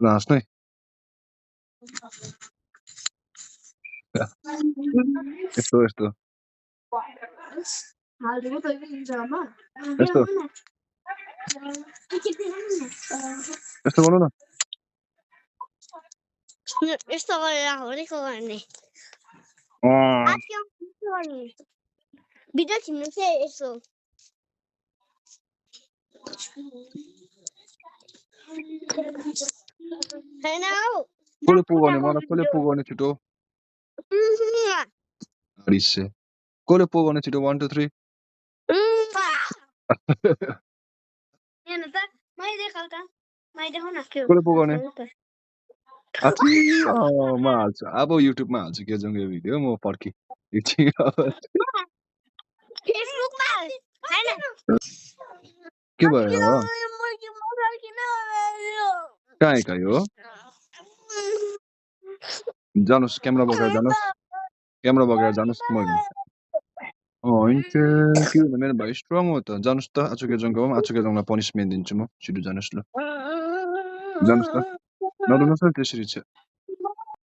ल हाँस्नु है यस्तो यस्तो यस्तो यस्तो गर्नु न यस्तो गरेर हरेको गर्ने भिडियो खिच्नु चाहिँ यसो हैन हौ कसले पो गर्ने मलाई कसले पो गर्ने छिटो अडिसे कसले पो गर्ने छिटो 1 2 3 हेर्नु त मै देखाउ त मै देखाउ न के कसले पो गर्ने अति म हाल्छु अब युट्युबमा हाल्छु के जङ्गे भिडियो म पर्खी फेसबुकमा हैन के भयो कहाँ हो जानुस् क्यामेरा बोकेर जानुस् म हुन्छ के भन्नु मेरो भाइ स्ट्रङ हो त जानुस् त आचुके जङ्गलाई पनिसमेन्ट दिन्छु म छिटो जानुस् ल जानुस् त नरुनुहोस् न त्यसरी चाहिँ